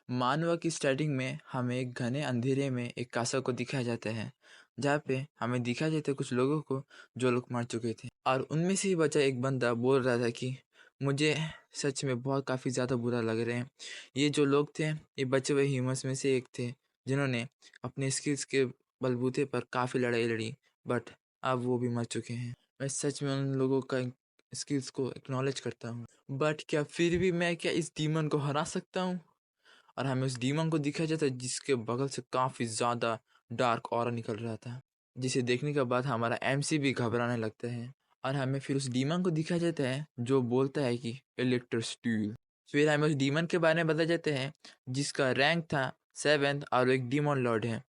मानवा की स्टार्टिंग में हमें एक घने अंधेरे में एक कासा को दिखाया जाता है, जहाँ पे हमें दिखाया जाता है कुछ लोगों को जो लोग मर चुके थे। और उनमें से ही बचा एक बंदा बोल रहा था कि मुझे सच में बहुत काफ़ी ज़्यादा बुरा लग रहा है। ये जो लोग थे, ये बचे हुए ह्यूमंस में से एक थे, जिन्होंने अपने स्किल्स के बलबूते पर काफ़ी लड़ाई लड़ी, बट अब वो भी मर चुके हैं। मैं सच में उन लोगों का स्किल्स को एक्नॉलेज करता हूँ, बट क्या फिर भी मैं क्या इस डीमन को हरा सकता हूँ? और हमें उस डीमन को दिखाया जाता है जिसके बगल से काफ़ी ज़्यादा डार्क ऑरा निकल रहा था, जिसे देखने के बाद हमारा एमसी भी घबराने लगता है। और हमें फिर उस डीमन को दिखाया जाता है जो बोलता है कि इलेक्ट्रो स्टील। फिर हमें उस डीमन के बारे में बताया जाता है जिसका रैंक था 7th, और एक डीमन लॉर्ड है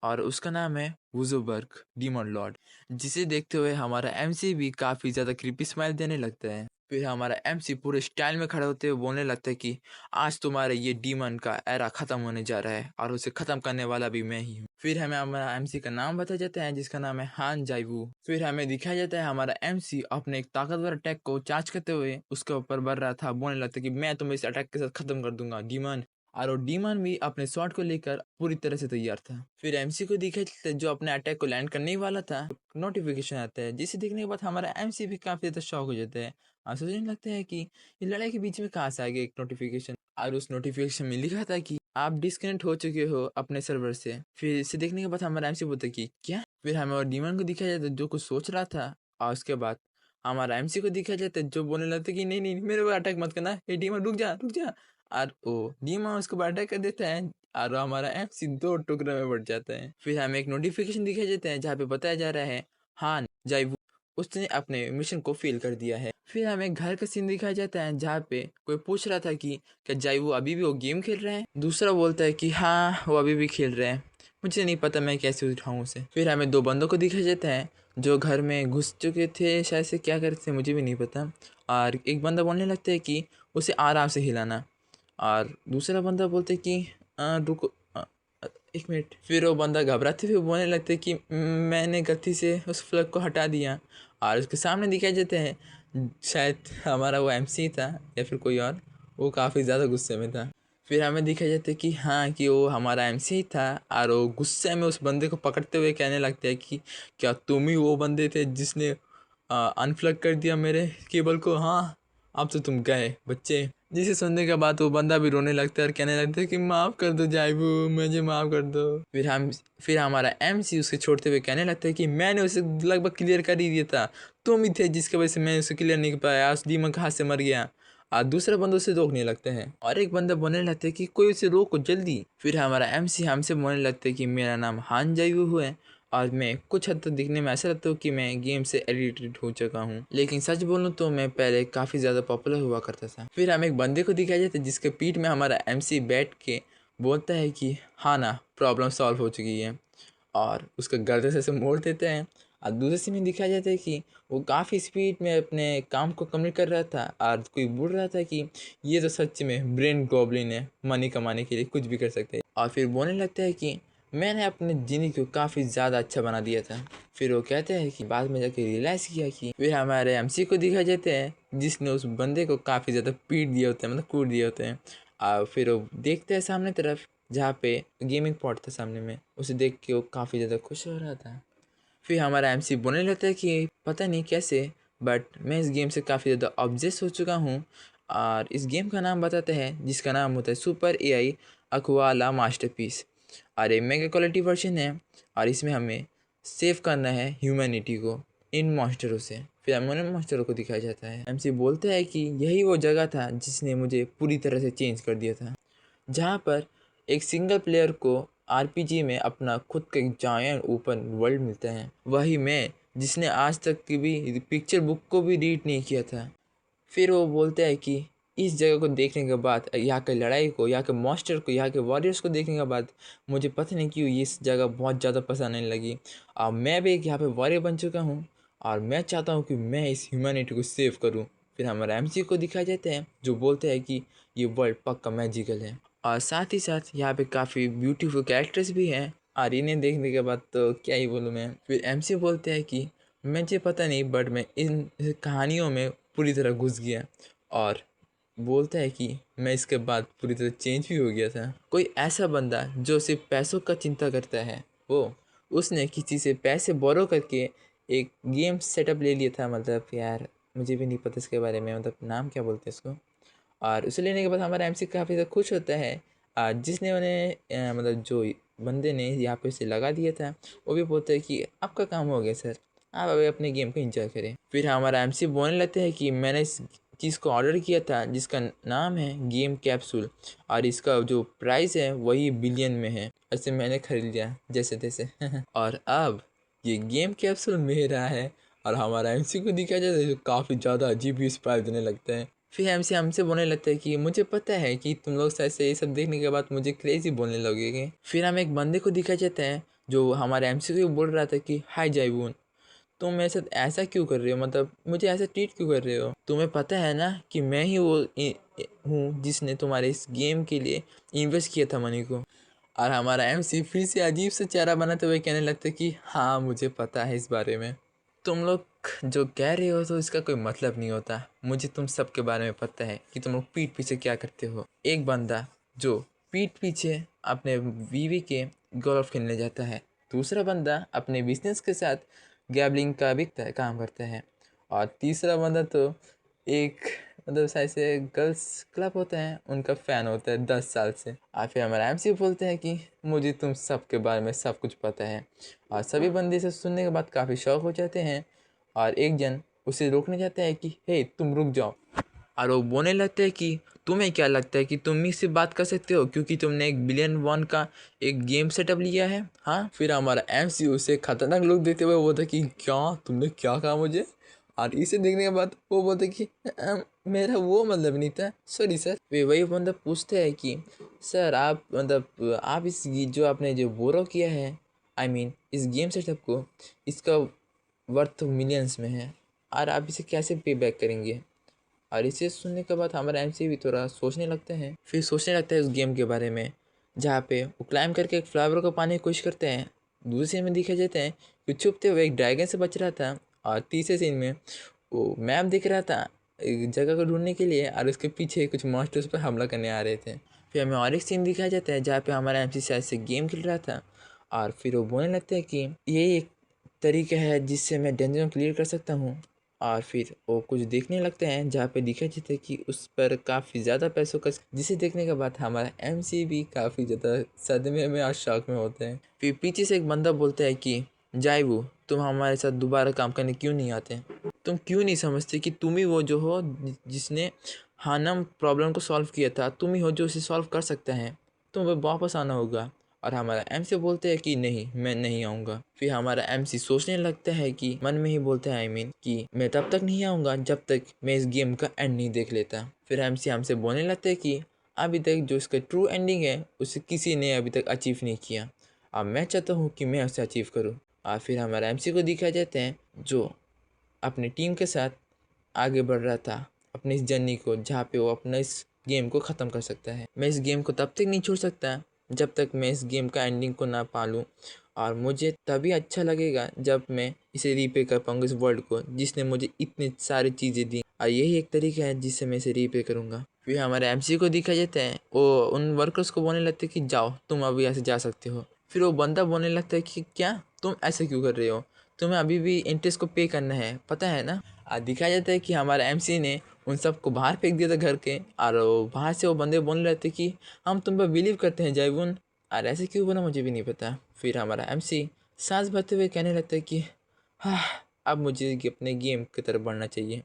और उसका नाम है वुजुबर्ग डीमन लॉर्ड, जिसे देखते हुए हमारा एमसी भी काफ़ी ज़्यादा क्रीपी स्माइल देने लगता है। फिर हमारा एमसी पूरे स्टाइल में खड़े होते हुए बोलने लगता है कि आज तुम्हारे ये डीमन का एरा खत्म होने जा रहा है और उसे खत्म करने वाला भी मैं ही हूँ। फिर हमें हमारा एमसी का नाम बताया जाता है जिसका नाम है हान जाइवू। फिर हमें दिखाया जाता है हमारा एमसी अपने एक ताकतवर अटैक को चार्ज करते हुए उसके ऊपर बढ़ रहा था, बोलने लगता है कि मैं तुम्हें इस अटैक के साथ खत्म कर दूंगा डीमन। और वो डीमन भी अपने शॉट को लेकर पूरी तरह से तैयार था। फिर एमसी को दिखाया जाता है जो अपने अटैक को लैंड करने ही वाला था, नोटिफिकेशन आता है जिसे देखने के बाद हमारा एमसी भी काफी ज्यादा शॉक हो जाता है और सोचने लगता है कि ये लड़ाई के बीच में कहाँ से आ गया एक नोटिफिकेशन। और उस नोटिफिकेशन में लिखा था कि आप डिस्कनेक्ट हो चुके हो अपने सर्वर से। फिर इसे देखने के बाद हमारा एमसी बोलता है कि क्या। फिर हमें और डीमन को दिखाया जाता है जो कुछ सोच रहा था, और उसके बाद हमारा एमसी को दिखाया जाता है जो बोलने लगता है कि नहीं नहीं मेरे को अटैक मत करना, ये डीमन रुक जा रुक जा। और ओ डीमन उसको अटैक कर देता है और हमारा एमसी दो टुकड़े में बढ़ जाता है। फिर हमें एक नोटिफिकेशन दिखाया जाता है जहाँ पे बताया जा रहा है हान जाइवू उसने अपने मिशन को फेल कर दिया है। फिर हमें घर का सीन दिखाया जाता है जहाँ पे कोई पूछ रहा था कि क्या जाइवू अभी भी वो गेम खेल रहे हैं। दूसरा बोलता है कि हाँ वो अभी भी खेल रहे हैं, मुझे नहीं पता मैं कैसे उठाऊँ उसे। फिर हमें दो बंदों को दिखाया जाता है जो घर में घुस चुके थे, शायद से क्या करते थे मुझे भी नहीं पता। और एक बंदा बोलने लगता है कि उसे आराम से हिलाना, और दूसरा बंदा बोलते है कि रुको, एक मिनट। फिर वो बंदा घबराते हुए बोलने लगते कि मैंने गलती से उस फ्लग को हटा दिया। और उसके सामने दिखाई देते हैं शायद हमारा वो एमसी था या फिर कोई और, वो काफ़ी ज़्यादा गुस्से में था। फिर हमें दिखाई जाता है कि हाँ कि वो हमारा एमसी था और वो गुस्से में उस बंदे को पकड़ते हुए कहने लगते हैं कि क्या तुम ही वो बंदे थे जिसने अनफ्लग कर दिया मेरे केबल को। हाँ अब तो तुम गए बच्चे। जिसे सुनने के बाद वो बंदा भी रोने लगता है और कहने लगता है कि माफ़ कर दो जाइबू, मुझे माफ़ कर दो। फिर हमारा एमसी उसके छोड़ते हुए कहने लगता है कि मैंने उसे लगभग क्लियर कर ही दिया था, तुम ही थे जिसकी वजह से मैं उसे क्लियर नहीं कर पाया, उस डीमन के हाथ से मर गया। और दूसरा बंदा उसे रोकने लगता है और एक बंदा बोलने लगता है कि कोई उसे रोको जल्दी। फिर हमारा एमसी हमसे बोलने लगता है कि मेरा नाम हान जाइवू है और मैं कुछ हद तक दिखने में ऐसा लगता हूँ कि मैं गेम से एडिटेड हो चुका हूँ, लेकिन सच बोलूँ तो मैं पहले काफ़ी ज़्यादा पॉपुलर हुआ करता था। फिर हमें एक बंदे को दिखाया जाता है जिसके पीठ में हमारा एमसी बैठ के बोलता है कि हाँ ना प्रॉब्लम सॉल्व हो चुकी है, और उसका गर्दन से मोड़ देते हैं। और दूसरे सीन में दिखाया जाता है कि वो काफ़ी स्पीड में अपने काम को कम्प्लीट कर रहा था और कोई बोल रहा था कि ये तो सच में ब्रेन गॉब्लिन है, मनी कमाने के लिए कुछ भी कर सकते हैं। और फिर बोलने लगता है कि मैंने अपने जिंदगी को काफ़ी ज़्यादा अच्छा बना दिया था। फिर वो कहते हैं कि बाद में जाके रियलाइज़ किया कि फिर हमारे एमसी को दिखाई जाते हैं जिसने उस बंदे को काफ़ी ज़्यादा पीट दिए होते हैं, मतलब कूट दिए होते हैं। और फिर वो देखते हैं सामने तरफ जहाँ पे गेमिंग पॉट था सामने में, उसे देख के वो काफ़ी ज़्यादा खुश हो रहा था। फिर हमारा एमसी बोलने लगता है कि पता नहीं कैसे बट मैं इस गेम से काफ़ी ज़्यादा ऑब्जेस हो चुका हूँ, और इस गेम का नाम बताते हैं जिसका नाम होता है सुपर एआई अक्वाला मास्टरपीस। और ये मेगा क्वालिटी वर्जन है और इसमें हमें सेव करना है ह्यूमैनिटी को इन मॉन्स्टरों से। फिर हमें उन मॉन्स्टरों को दिखाया जाता है। एमसी बोलता है कि यही वो जगह था जिसने मुझे पूरी तरह से चेंज कर दिया था, जहाँ पर एक सिंगल प्लेयर को आरपीजी में अपना खुद का एक जायंट ओपन वर्ल्ड मिलता है। वही मैं जिसने आज तक की भी पिक्चर बुक को भी रीड नहीं किया था। फिर वो बोलते हैं कि इस जगह को देखने के बाद, यहाँ के लड़ाई को, यहाँ के मॉन्स्टर को, यहाँ के वॉरियर्स को देखने के बाद मुझे पता नहीं क्यों ये इस जगह बहुत ज़्यादा पसंद आने लगी। अब मैं भी एक यहाँ पे वॉरियर बन चुका हूँ और मैं चाहता हूँ कि मैं इस ह्यूमैनिटी को सेव करूँ। फिर हमारे एमसी को दिखाए जाते हैं जो बोलते हैं कि ये वर्ल्ड पक्का मैजिकल है, और साथ ही साथ यहाँ पे काफ़ी ब्यूटीफुल कैरेक्टर्स भी हैं। और इन्हें देखने के बाद तो क्या ही बोलूँ मैं। फिर एमसी बोलते हैं कि मुझे पता नहीं बट मैं इन कहानियों में पूरी तरह घुस गया और बोलता है कि मैं इसके बाद पूरी तरह चेंज भी हो गया था। कोई ऐसा बंदा जो सिर्फ पैसों का चिंता करता है, वो उसने किसी से पैसे बोरो करके एक गेम सेटअप ले लिया था। मतलब यार मुझे भी नहीं पता इसके बारे में, मतलब नाम क्या बोलते हैं इसको। और उसे लेने के बाद हमारा एमसी काफ़ी ज़्यादा खुश होता है। जिसने उन्हें मतलब जो बंदे ने यहाँ पे उसे लगा दिया था, वो भी बोलता है कि आपका काम हो गया सर, आप अभी अपने गेम को एंजॉय करें। फिर हमारा एमसी बोलने लगता है कि मैंने इस चीज़ को ऑर्डर किया था जिसका नाम है गेम कैप्सूल, और इसका जो प्राइस है वही बिलियन में है, ऐसे मैंने खरीद लिया जैसे तैसे और अब ये गेम कैप्सूल मेरा है। और हमारा एमसी को दिखा जाता है तो काफ़ी ज़्यादा अजीब ही स्पाइल देने लगता है। फिर एमसी हमसे बोलने लगता है कि मुझे पता है कि तुम लोग शायद से ये सब देखने के बाद मुझे क्रेजी बोलने लगेंगे। फिर हम एक बंदे को दिखा जाता है जो हमारे एमसी को बोल रहा था कि हाय जाइबून, तुम मेरे साथ ऐसा क्यों कर रहे हो, मतलब मुझे ऐसा ट्रीट क्यों कर रहे हो। तुम्हें पता है ना कि मैं ही वो हूँ जिसने तुम्हारे इस गेम के लिए इन्वेस्ट किया था मनी को। और हमारा एमसी फिर से अजीब सा चेहरा बनाते हुए कहने लगता है कि हाँ मुझे पता है इस बारे में। तुम लोग जो कह रहे हो तो इसका कोई मतलब नहीं होता, मुझे तुम सब के बारे में पता है कि तुम लोग पीठ पीछे क्या करते हो। एक बंदा जो पीठ पीछे अपने बीवी के गोल्फ खेलने जाता है, दूसरा बंदा अपने बिजनेस के साथ गैबलिंग का भी काम करता है, और तीसरा बंदा तो एक मतलब ऐसे गर्ल्स क्लब होते हैं उनका फ़ैन होता है 10 साल से। और फिर हमारा एमसी बोलते हैं कि मुझे तुम सब के बारे में सब कुछ पता है। और सभी बंदे से सुनने के बाद काफ़ी शौक हो जाते हैं, और एक जन उसे रोकने जाता है कि हे तुम रुक जाओ। और वो बोलने लगते हैं कि तुम्हें क्या लगता है कि तुम ही से बात कर सकते हो क्योंकि तुमने 1 बिलियन का एक गेम सेटअप लिया है, हाँ। फिर हमारा एमसी उसे खतरनाक लुक देते हुए बोलता है कि क्या तुमने क्या कहा मुझे। और इसे देखने के बाद वो बोलते कि मेरा वो मतलब नहीं था, सॉरी सर। वे वही बंदा पूछते हैं कि सर आप मतलब आप इस जो आपने जो बोरो किया है, आई मीन इस गेम सेटअप को, इसका वर्थ मिलियंस में है, और आप इसे कैसे पे बैक करेंगे। और इसे सुनने के बाद हमारा एमसी भी थोड़ा सोचने लगता है। फिर सोचने लगता है उस गेम के बारे में जहाँ पे वो क्लाइम करके एक फ्लावर को पाने की कोशिश करते हैं। दूसरे में दिखे जाते हैं कि छुपते हुए एक ड्रैगन से बच रहा था, और तीसरे सीन में वो मैप दिख रहा था एक जगह को ढूंढने के लिए, और उसके पीछे कुछ मॉन्स्टर्स पर हमला करने आ रहे थे। फिर हमें और एक सीन दिखाया जाता है जहाँ पे हमारा एमसी शायद से गेम खेल रहा था, और फिर वो बोलने लगता है कि ये एक तरीका है जिससे मैं डेंजर क्लियर कर सकता हूँ। और फिर वो कुछ देखने लगते हैं जहाँ पे दिखा जाता है कि उस पर काफ़ी ज़्यादा पैसों का, जिसे देखने के बाद हमारा एमसी भी काफ़ी ज़्यादा सदमे में और शौक में होते हैं। फिर पीछे से एक बंदा बोलता है कि जाइबू तुम हमारे साथ दोबारा काम करने क्यों नहीं आते, तुम क्यों नहीं समझते कि तुम ही वो जो हो जिसने हानम प्रॉब्लम को सॉल्व किया था, तुम ही हो जो उसे सॉल्व कर सकता है, तुम्हें वापस आना होगा। और हमारा एमसी बोलते हैं कि नहीं मैं नहीं आऊँगा। फिर हमारा एमसी सोचने लगता है कि मन में ही बोलता है आई मीन कि मैं तब तक नहीं आऊँगा जब तक मैं इस गेम का एंड नहीं देख लेता। फिर एमसी हमसे बोलने लगता है कि अभी तक जो इसका ट्रू एंडिंग है उसे किसी ने अभी तक अचीव नहीं किया, अब मैं चाहता हूँ कि मैं उसे अचीव करूँ। और फिर हमारा एमसी को दिखाया जाते हैं जो अपनी टीम के साथ आगे बढ़ रहा था अपनी इस जर्नी को, जहाँ पे वो अपना इस गेम को ख़त्म कर सकता है। मैं इस गेम को तब तक नहीं छोड़ सकता जब तक मैं इस गेम का एंडिंग को ना पालूँ, और मुझे तभी अच्छा लगेगा जब मैं इसे रीपे कर पाऊँगा इस वर्ल्ड को जिसने मुझे इतनी सारी चीज़ें दी, और यही एक तरीका है जिससे मैं इसे रीपे करूँगा। फिर हमारे एमसी को दिखा जाता है वो उन वर्कर्स को बोलने लगते हैं कि जाओ तुम अभी ऐसे जा सकते हो। फिर वो बंदा बोलने लगता है कि क्या तुम ऐसे क्यों कर रहे हो, तुम्हें अभी भी इंटरेस्ट को पे करना है पता है ना। दिखाया जाता है कि हमारा एमसी ने उन सब को बाहर फेंक दिया था घर के, और बाहर से वो बंदे बोलने लगते कि हम तुम पर बिलीव करते हैं जयबुन, और ऐसे क्यों बोला मुझे भी नहीं पता। फिर हमारा एमसी सांस भरते हुए कहने लगता है कि हाँ अब मुझे अपने गेम की तरफ बढ़ना चाहिए,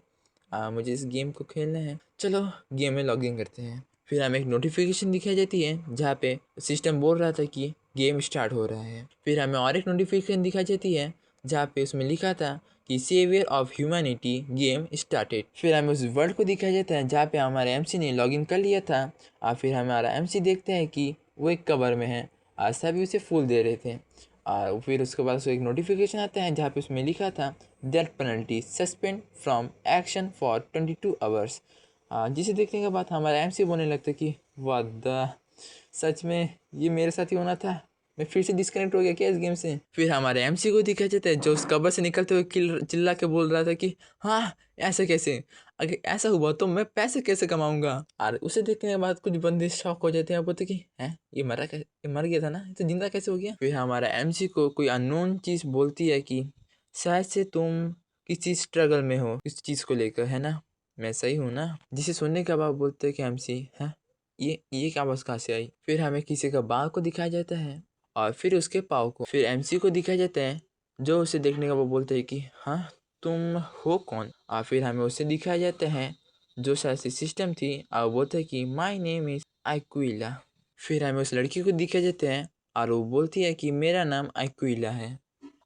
मुझे इस गेम को खेलना है, चलो गेम में लॉगिन करते हैं। फिर हमें एक नोटिफिकेशन दिखाई जाती है जहाँ पे सिस्टम बोल रहा था कि गेम स्टार्ट हो रहा है। फिर हमें और एक नोटिफिकेशन दिखाई जाती है जहाँ पे उसमें लिखा था कि saviour of humanity game started. फिर हमें उस वर्ल्ड को दिखाया जाता है जहाँ पे हमारे एमसी ने लॉगिन कर लिया था, और फिर हमारा एमसी देखते हैं कि वो एक कवर में है, और सभी उसे फूल दे रहे थे। और फिर उसके बाद एक नोटिफिकेशन आता है जहाँ पे उसमें लिखा था death penalty suspend from action for 22 hours. जिसे देखने के बाद हमारा एमसी बोलने लगता है कि वाह द सच में ये मेरे साथ ही होना था, मैं फिर से डिस्कनेक्ट हो गया क्या इस गेम से। फिर हमारे एमसी को दिखाया जाता है जो उस कबर से निकलते हुए चिल्ला के बोल रहा था कि हाँ ऐसे कैसे, अगर ऐसा हुआ तो मैं पैसे कैसे कमाऊंगा। और उसे देखने के बाद कुछ बंदे शॉक हो जाते हैं, बोलते कि हैं ये मर गया था ना, ये तो जिंदा कैसे हो गया। फिर हमारा एमसी को कोई अननोन चीज बोलती है कि शायद से तुम किसी स्ट्रगल में हो इस चीज को लेकर, है ना, मैं सही हूँ ना। जिसे सुनने के बाद बोलते हैं कि एमसी है ये क्या आवाज कहाँ से आई। फिर हमें किसी का बाल को दिखाया जाता है और फिर उसके पाव को। फिर एमसी को दिखाया जाता है, जो उसे देखने का वो बोलते हैं कि हाँ तुम हो कौन। और फिर हमें उसे दिखाया जाता है जो शायद से सिस्टम थी, और बोलते हैं कि माई नेम इज आइक्विला। फिर हमें उस लड़की को दिखाया जाता है और वो बोलती है कि मेरा नाम आइक्विला है।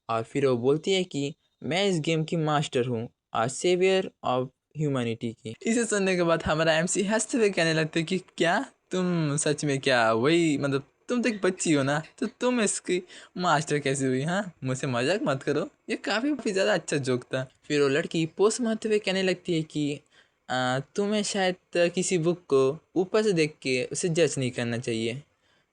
और फिर वो बोलती है कि मैं इस गेम की मास्टर हूँ और सेवियर ऑफ ह्यूमैनिटी की। इसे सुनने के बाद हमारा एमसी हंसते हुए कहने लगते कि क्या तुम सच में क्या वही मतलब तुम तो एक बच्ची हो ना, तो तुम इसकी मास्टर कैसे हुई। हाँ मुझसे मजाक मत करो, ये काफ़ी ज़्यादा अच्छा जोक था। फिर वो लड़की पोस्ट मारते हुए कहने लगती है कि तुम्हें शायद किसी बुक को ऊपर से देख के उसे जज नहीं करना चाहिए,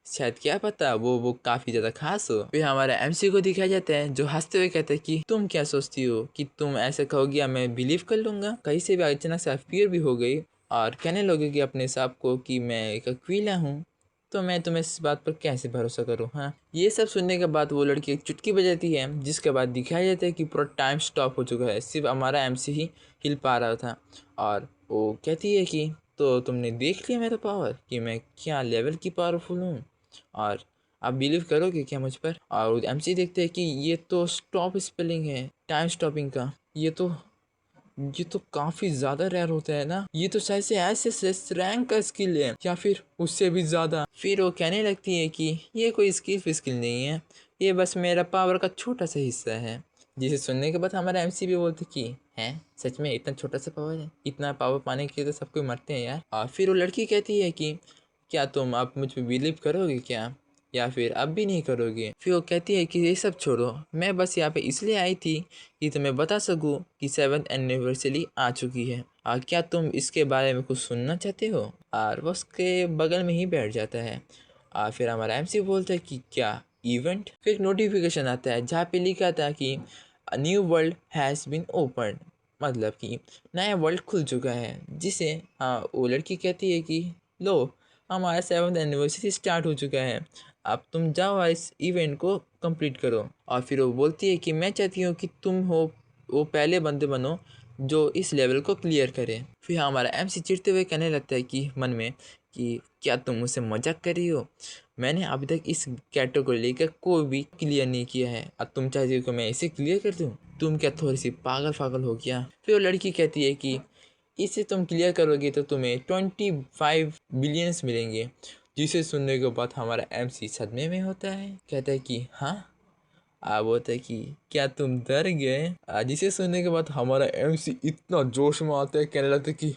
शायद क्या पता वो काफी ज्यादा खास हो। फिर हमारा एमसी को दिखाया जाता है जो हंसते हुए कहते हैं कि तुम क्या सोचती हो कि तुम ऐसे कहोगी या मैं बिलीव कर लूंगा। कहीं से भी अचानक से फियर भी हो गई और कहने लगे कि अपने साहब को कि मैं एक अकेला हूँ, तो मैं तुम्हें इस बात पर कैसे भरोसा करूँ। हाँ ये सब सुनने के बाद वो लड़की एक चुटकी बजाती है, जिसके बाद दिखाया जाता है कि पूरा टाइम स्टॉप हो चुका है, सिर्फ हमारा एमसी ही हिल पा रहा था। और वो कहती है कि तो तुमने देख लिया मेरा पावर कि मैं क्या लेवल की पावरफुल हूँ, और आप बिलीव करोगे क्या मुझ पर। और एमसी देखते हैं कि ये तो स्टॉप स्पेलिंग है टाइम स्टॉपिंग का, ये तो काफ़ी ज़्यादा रेयर होता है ना, ये तो शायद से ऐसे रैंक का स्किल है या फिर उससे भी ज़्यादा। फिर वो कहने लगती है कि ये कोई स्किल नहीं है, ये बस मेरा पावर का छोटा सा हिस्सा है। जिसे सुनने के बाद हमारा एमसी भी बोलते कि हैं सच में इतना छोटा सा पावर है, इतना पावर पाने के लिए तो सब कोई मरते हैं यार। और फिर वो लड़की कहती है कि क्या तुम आप मुझ पर बिलीव करोगे क्या, या फिर अब भी नहीं करोगे। फिर वो कहती है कि ये सब छोड़ो, मैं बस यहाँ पे इसलिए आई थी कि तुम्हें बता सकूँ कि 7th एनिवर्सरी आ चुकी है, और क्या तुम इसके बारे में कुछ सुनना चाहते हो। और वो उसके बगल में ही बैठ जाता है। और फिर हमारा एमसी बोलता है कि क्या इवेंट। फिर एक नोटिफिकेशन आता है जहाँ पे लिखा था कि new world has been open, मतलब कि नया वर्ल्ड खुल चुका है। जिसे वो लड़की कहती है कि लो हमारा 7th एनिवर्सरी स्टार्ट हो चुका है, अब तुम जाओ और इस इवेंट को कंप्लीट करो। और फिर वो बोलती है कि मैं चाहती हूँ कि तुम हो वो पहले बंदे बनो जो इस लेवल को क्लियर करे। फिर हमारा एमसी चिढ़ते हुए कहने लगता है कि मन में कि क्या तुम मुझसे मजाक कर रही हो, मैंने अभी तक इस कैटेगरी का कोई भी क्लियर नहीं किया है, अब तुम चाहती हो कि मैं इसे क्लियर कर दूँ, तुम क्या थोड़ी सी पागल हो गया। फिर वो लड़की कहती है कि इसे तुम क्लियर करोगे तो तुम्हें 25 बिलियंस मिलेंगे। जिसे सुनने के बाद हमारा एमसी सदमे में होता है, कहता है कि हाँ। अब होता है कि क्या तुम डर गए। जिसे सुनने के बाद हमारा एमसी इतना जोश में आता है, कहने लगता है कि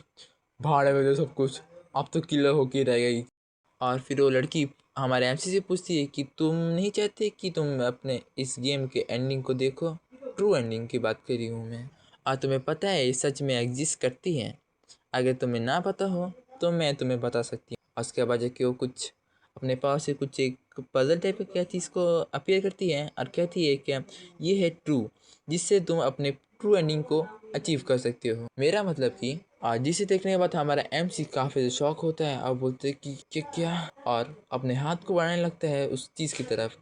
भाड़ में दे सब कुछ, अब तो किलर होके रह गई। और फिर वो लड़की हमारे एमसी से पूछती है कि तुम नहीं चाहते कि तुम अपने इस गेम के एंडिंग को देखो। ट्रू एंडिंग की बात कर रही हूँ मैं, और तुम्हें पता है ये सच में एग्जिस्ट करती है। अगर तुम्हें ना पता हो तो मैं तुम्हें बता सकती हूँ। और उसके बाद जाके वो कुछ अपने पास से कुछ एक पजल टाइप का क्या चीज़ को अपीयर करती है और कहती है क्या ये है ट्रू, जिससे तुम अपने ट्रू एंडिंग को अचीव कर सकते हो। मेरा मतलब कि आज जिसे देखने के बाद हमारा एमसी काफ़ी शौक होता है और बोलते हैं कि क्या, और अपने हाथ को बढ़ाने लगता है उस चीज़ की तरफ।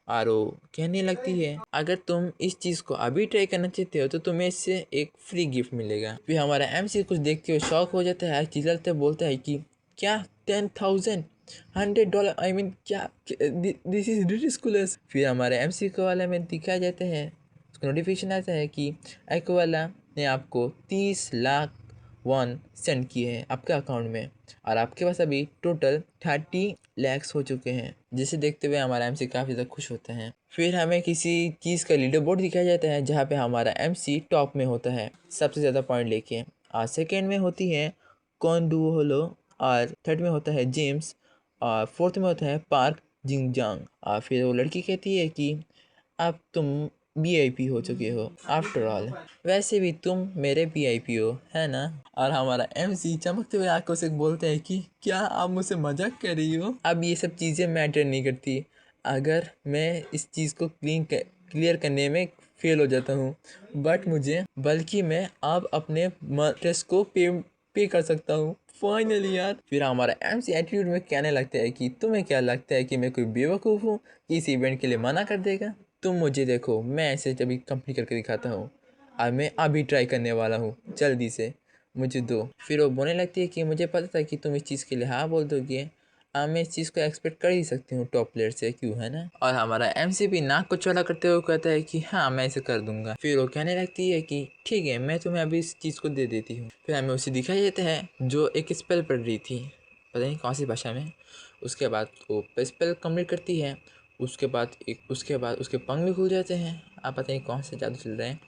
और वो कहने लगती है अगर तुम इस चीज़ को अभी ट्राई करना चाहते हो तो तुम्हें इससे एक फ्री गिफ्ट मिलेगा। फिर हमारा एमसी कुछ देखते हुए शौक हो जाता है, चिल्लाते बोलता है कि क्या 10,000 $100, आई मीन क्या, दिस इज रिडिकुलस। फिर हमारे एमसी को वाला में दिखाया जाता है, उसको नोटिफिकेशन आता है कि एको वाला ने आपको 30 लाख वन सेंड किए हैं आपके अकाउंट में, और आपके पास अभी टोटल 30 लैक्स हो चुके हैं। जिसे देखते हुए हमारा एमसी काफ़ी ज़्यादा खुश होता है। फिर हमें किसी चीज़ का लीडर बोर्ड दिखाया जाता है जहाँ पे हमारा एमसी टॉप में होता है सबसे ज़्यादा पॉइंट लेके, और सेकेंड में होती है कॉन्डुहोलो, और थर्ड में होता है जेम्स, और फोर्थ में होता है पार्क जिंगजांग। और फिर वो लड़की कहती है कि अब तुम वीआईपी हो चुके हो आफ्टर ऑल, वैसे भी तुम मेरे वीआईपी हो, है ना। और हमारा एमसी चमकते हुए आंखों से बोलता है कि क्या आप मुझसे मजाक कर रही हो। अब ये सब चीज़ें मैटर नहीं करती, अगर मैं इस चीज़ को क्लियर करने में फेल हो जाता हूँ, बल्कि मैं अब अपने टेस्ट को पे कर सकता हूँ फाइनली यार। फिर हमारा एमसी एटीट्यूड में कहने लगता है कि तुम्हें क्या लगता है कि मैं कोई बेवकूफ़ हूँ कि इस इवेंट के लिए मना कर देगा? तुम मुझे देखो, मैं ऐसे अभी कंप्लीट करके दिखाता हूँ और मैं अभी ट्राई करने वाला हूँ, जल्दी से मुझे दो। फिर वो बोलने लगती है कि मुझे पता था कि तुम इस चीज़ के लिए हाँ बोल दोगे, मैं इस चीज़ को एक्सपेक्ट कर ही सकती हूँ टॉप प्लेयर से, क्यों है ना। और हमारा एमसी भी नाक को चौड़ा करते हुए कहता है कि हाँ मैं इसे कर दूंगा। फिर वो कहने लगती है कि ठीक है, मैं तुम्हें अभी इस चीज़ को दे देती हूँ। फिर हमें उसे दिखाई देता है जो एक स्पेल पढ़ रही थी, पता नहीं कौन सी भाषा में। उसके बाद वो स्पेल कंप्लीट करती है। उसके बाद उसके पंख भी खुल जाते हैं, आप पता नहीं कौन से जादू चल रहे हैं।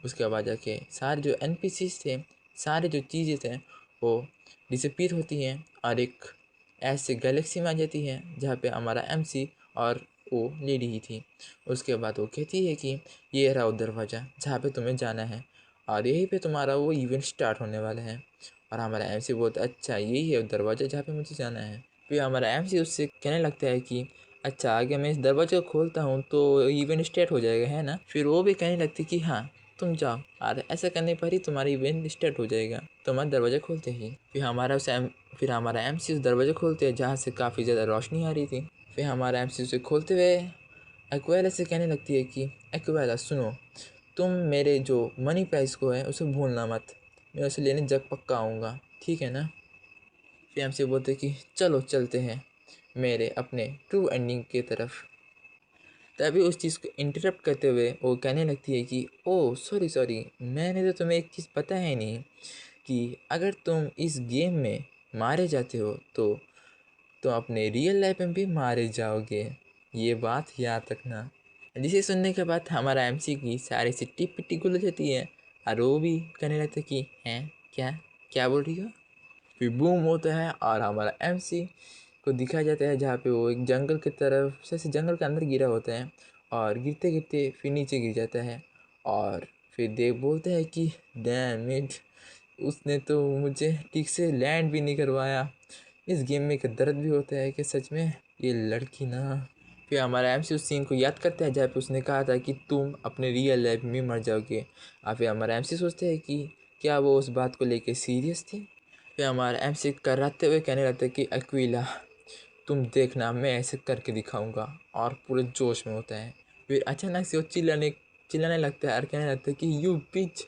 उसके बाद जाके सारे जो एनपीसीज थे, सारे जो चीज़ें थे वो डिसअपीयर होती हैं और एक ऐसे गैलेक्सी में आ जाती है जहाँ पे हमारा एमसी और वो लेडी ही थी। उसके बाद वो कहती है कि ये रहा वो दरवाज़ा जहाँ पे तुम्हें जाना है और यहीं पे तुम्हारा वो इवेंट स्टार्ट होने वाला है। और हमारा एमसी बोलता है अच्छा यही है वो दरवाज़ा जहाँ पे मुझे जाना है। फिर हमारा एमसी उससे कहने लगता है कि अच्छा आगे मैं इस दरवाजे को खोलता हूँ तो इवेंट स्टार्ट हो जाएगा, है ना। फिर वो भी कहने लगती कि हाँ तुम जाओ और ऐसा करने पर ही तुम्हारा इवेंट स्टार्ट हो जाएगा, तुम्हारा दरवाज़ा खोलते ही। फिर हमारा एमसी उस दरवाजे खोलते हैं जहाँ से काफ़ी ज़्यादा रोशनी आ रही थी। फिर हमारा एमसी उसे खोलते हुए एक्वेला से कहने लगती है कि एक्वेला सुनो, तुम मेरे जो मनी प्राइस को है उसे भूलना मत, मैं उसे लेने जग पक्का आऊँगा, ठीक है ना। फिर एमसी बोलते कि चलो चलते हैं मेरे अपने ट्रू एंडिंग की तरफ। तभी उस चीज़ को इंटरप्ट करते हुए वो कहने लगती है कि ओह सॉरी सॉरी, मैंने तो तुम्हें एक चीज़ पता है नहीं कि अगर तुम इस गेम में मारे जाते हो तो अपने रियल लाइफ में भी मारे जाओगे, ये बात याद रखना। जिसे सुनने के बाद हमारा एमसी की सारी सिट्टी पिट्टी गुल हो जाती है और वो भी कहने लगता है कि हैं क्या क्या बोल रही हो। फिर बूम होता है और हमारा एमसी को दिखाया जाता है जहाँ पे वो एक जंगल की तरफ से जंगल के अंदर गिरा होता है और गिरते गिरते फिर नीचे गिर जाता है। और फिर देव बोलते हैं कि डैम इट, उसने तो मुझे ठीक से लैंड भी नहीं करवाया। इस गेम में एक दर्द भी होता है कि सच में ये लड़की ना। फिर हमारा एमसी उस सीन को याद करता है जहाँ पे उसने कहा था कि तुम अपने रियल लाइफ में मर जाओगे। और फिर हमारा एमसी सोचते हैं कि क्या वो उस बात को लेके सीरियस थी। फिर हमारा एमसी कराते हुए कहने लगता है कि अक्विला तुम देखना मैं ऐसे करके दिखाऊंगा, और पूरे जोश में होता है। फिर अचानक से वो चिल्लाने लगता है और कहने लगता है कि यू पिच,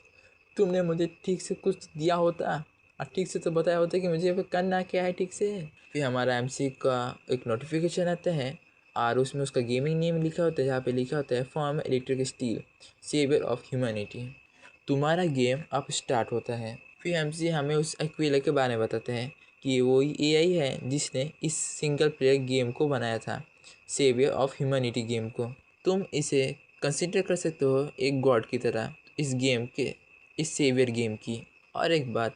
तुमने मुझे ठीक से कुछ दिया होता और ठीक से तो बताया होता कि मुझे करना क्या है ठीक से। फिर हमारा एमसी का एक नोटिफिकेशन आता है और उसमें उसका गेमिंग नेम लिखा होता है जहाँ पे लिखा होता है form electric steel saviour of humanity, तुम्हारा गेम अब स्टार्ट होता है। फिर एमसी हमें उस एक्विला के बारे में बताते हैं कि वो एआई है जिसने इस सिंगल प्लेयर गेम को बनाया था, सेवियर ऑफ ह्यूमैनिटी गेम को। तुम इसे कंसिडर कर सकते हो एक गॉड की तरह इस सेवियर गेम की। और एक बात,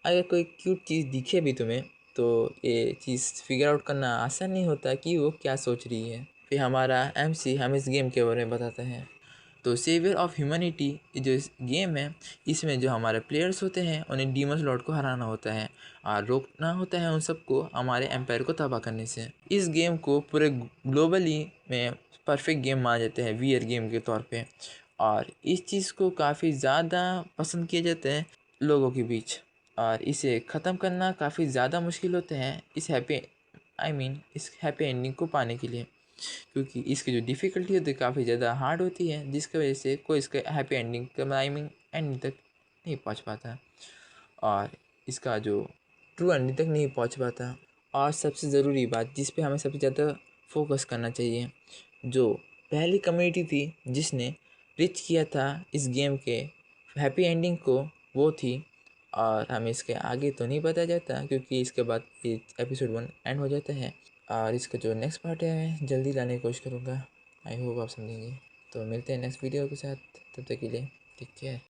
अगर कोई क्यूट चीज़ दिखे भी तुम्हें तो ये चीज़ फिगर आउट करना आसान नहीं होता कि वो क्या सोच रही है। फिर हमारा एमसी हमें इस गेम के बारे में बताता है। तो सेवियर ऑफ ह्यूमैनिटी जो इस गेम है, इसमें जो हमारे प्लेयर्स होते हैं उन्हें डीमन लॉर्ड को हराना होता है और रोकना होता है उन सबको हमारे एम्पायर को तबाह करने से। इस गेम को पूरे ग्लोबली में परफेक्ट गेम माना जाता है वीआर गेम के तौर पे, और इस चीज़ को काफ़ी ज़्यादा पसंद किया जाता है लोगों के बीच। और इसे ख़त्म करना काफ़ी ज़्यादा मुश्किल होता है इस हैप्पी एंडिंग को पाने के लिए, क्योंकि इसकी जो डिफ़िकल्टी होती है काफ़ी ज़्यादा हार्ड होती है, जिसकी वजह से कोई इसका हैप्पी एंडिंग का एंडिंग तक नहीं पहुंच पाता और इसका जो ट्रू एंडिंग तक नहीं पहुंच पाता। और सबसे ज़रूरी बात जिस पे हमें सबसे ज़्यादा फोकस करना चाहिए, जो पहली कम्युनिटी थी जिसने रिच किया था इस गेम के हैप्पी एंडिंग को, वो थी। और हमें इसके आगे तो नहीं बताया जाता क्योंकि इसके बाद ये एपिसोड 1 एंड हो जाता है और इसका जो नेक्स्ट पार्ट है जल्दी लाने की कोशिश करूँगा। आई होप आप समझेंगे। तो मिलते हैं नेक्स्ट वीडियो के साथ, तब तक के लिए टेक केयर।